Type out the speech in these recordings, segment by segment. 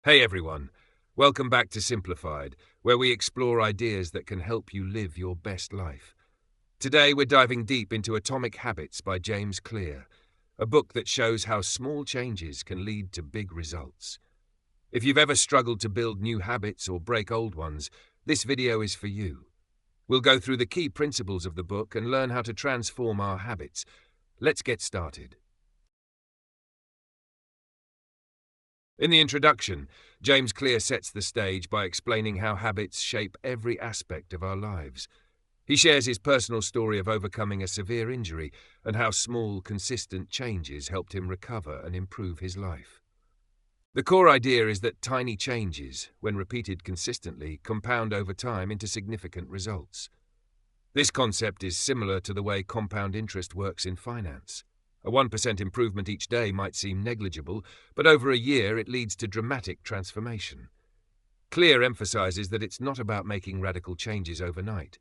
Hey everyone, welcome back to Simplified, where we explore ideas that can help you live your best life. Today we're diving deep into Atomic Habits by James Clear, a book that shows how small changes can lead to big results. If you've ever struggled to build new habits or break old ones, this video is for you. We'll go through the key principles of the book and learn how to transform our habits. Let's get started. In the introduction, James Clear sets the stage by explaining how habits shape every aspect of our lives. He shares his personal story of overcoming a severe injury and how small, consistent changes helped him recover and improve his life. The core idea is that tiny changes, when repeated consistently, compound over time into significant results. This concept is similar to the way compound interest works in finance. A 1% improvement each day might seem negligible, but over a year it leads to dramatic transformation. Clear emphasizes that it's not about making radical changes overnight.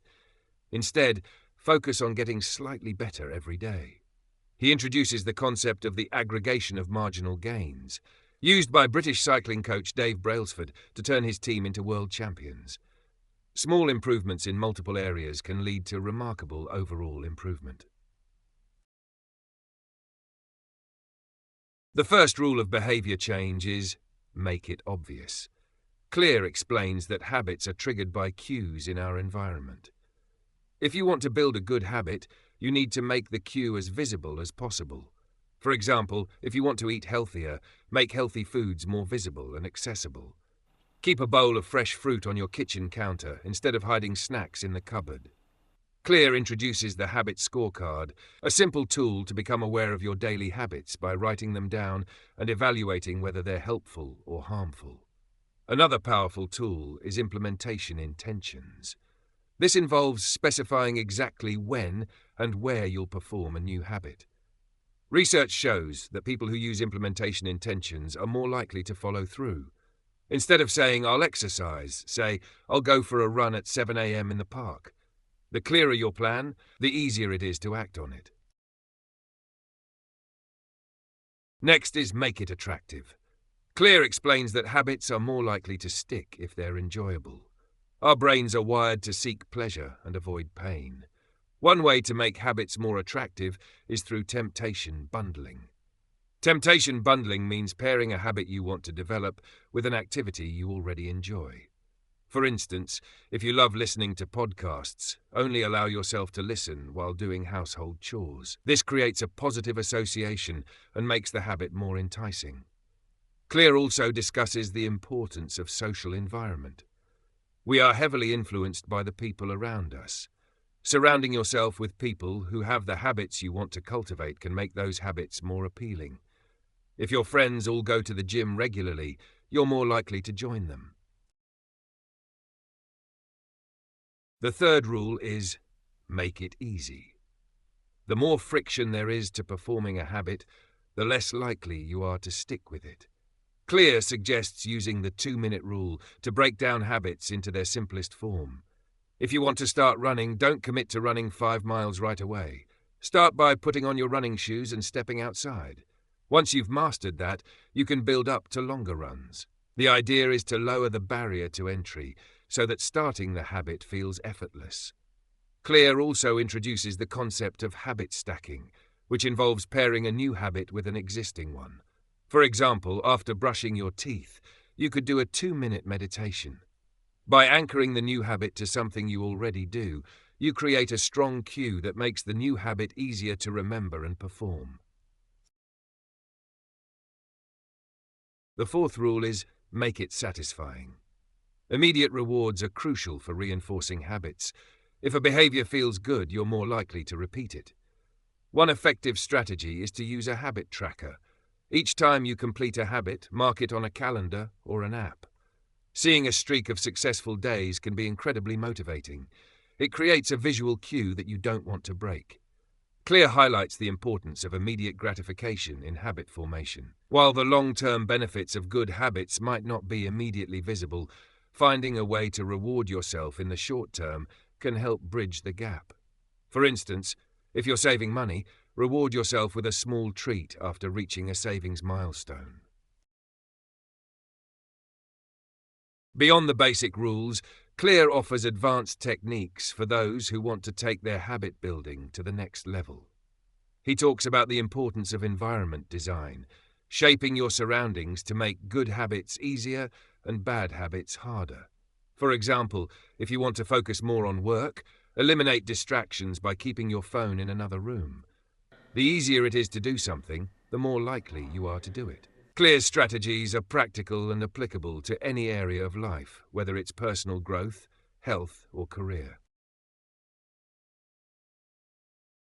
Instead, focus on getting slightly better every day. He introduces the concept of the aggregation of marginal gains, used by British cycling coach Dave Brailsford to turn his team into world champions. Small improvements in multiple areas can lead to remarkable overall improvement. The first rule of behavior change is make it obvious. Clear explains that habits are triggered by cues in our environment. If you want to build a good habit, you need to make the cue as visible as possible. For example, if you want to eat healthier, make healthy foods more visible and accessible. Keep a bowl of fresh fruit on your kitchen counter instead of hiding snacks in the cupboard. Clear introduces the habit scorecard, a simple tool to become aware of your daily habits by writing them down and evaluating whether they're helpful or harmful. Another powerful tool is implementation intentions. This involves specifying exactly when and where you'll perform a new habit. Research shows that people who use implementation intentions are more likely to follow through. Instead of saying, "I'll exercise," say, "I'll go for a run at 7 a.m. in the park." The clearer your plan, the easier it is to act on it. Next is make it attractive. Clear explains that habits are more likely to stick if they're enjoyable. Our brains are wired to seek pleasure and avoid pain. One way to make habits more attractive is through temptation bundling. Temptation bundling means pairing a habit you want to develop with an activity you already enjoy. For instance, if you love listening to podcasts, only allow yourself to listen while doing household chores. This creates a positive association and makes the habit more enticing. Clear also discusses the importance of social environment. We are heavily influenced by the people around us. Surrounding yourself with people who have the habits you want to cultivate can make those habits more appealing. If your friends all go to the gym regularly, you're more likely to join them. The third rule is make it easy. The more friction there is to performing a habit, the less likely you are to stick with it. Clear suggests using the 2-minute rule to break down habits into their simplest form. If you want to start running, don't commit to running 5 miles right away. Start by putting on your running shoes and stepping outside. Once you've mastered that, you can build up to longer runs. The idea is to lower the barrier to entry so that starting the habit feels effortless. Clear also introduces the concept of habit stacking, which involves pairing a new habit with an existing one. For example, after brushing your teeth, you could do a 2-minute meditation. By anchoring the new habit to something you already do, you create a strong cue that makes the new habit easier to remember and perform. The fourth rule is make it satisfying. Immediate rewards are crucial for reinforcing habits. If a behavior feels good, you're more likely to repeat it. One effective strategy is to use a habit tracker. Each time you complete a habit, mark it on a calendar or an app. Seeing a streak of successful days can be incredibly motivating. It creates a visual cue that you don't want to break. Clear highlights the importance of immediate gratification in habit formation. While the long-term benefits of good habits might not be immediately visible, finding a way to reward yourself in the short term can help bridge the gap. For instance, if you're saving money, reward yourself with a small treat after reaching a savings milestone. Beyond the basic rules, Clear offers advanced techniques for those who want to take their habit building to the next level. He talks about the importance of environment design, shaping your surroundings to make good habits easier and bad habits harder. For example, if you want to focus more on work, eliminate distractions by keeping your phone in another room. The easier it is to do something, the more likely you are to do it. Clear strategies are practical and applicable to any area of life, whether it's personal growth, health, or career.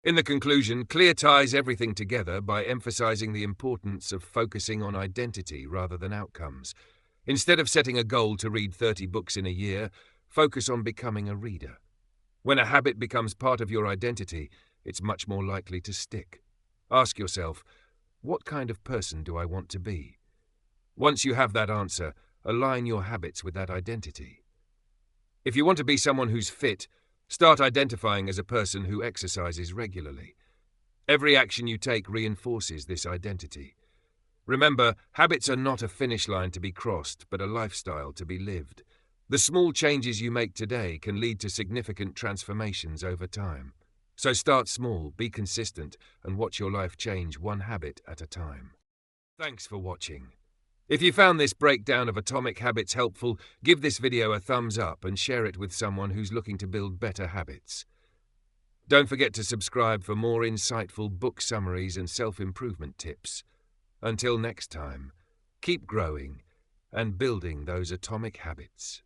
In the conclusion, Clear ties everything together by emphasizing the importance of focusing on identity rather than outcomes. Instead of setting a goal to read 30 books in a year, focus on becoming a reader. When a habit becomes part of your identity, it's much more likely to stick. Ask yourself, what kind of person do I want to be? Once you have that answer, align your habits with that identity. If you want to be someone who's fit, start identifying as a person who exercises regularly. Every action you take reinforces this identity. Remember, habits are not a finish line to be crossed, but a lifestyle to be lived. The small changes you make today can lead to significant transformations over time. So start small, be consistent, and watch your life change one habit at a time. Thanks for watching. If you found this breakdown of atomic habits helpful, give this video a thumbs up and share it with someone who's looking to build better habits. Don't forget to subscribe for more insightful book summaries and self-improvement tips. Until next time, keep growing and building those atomic habits.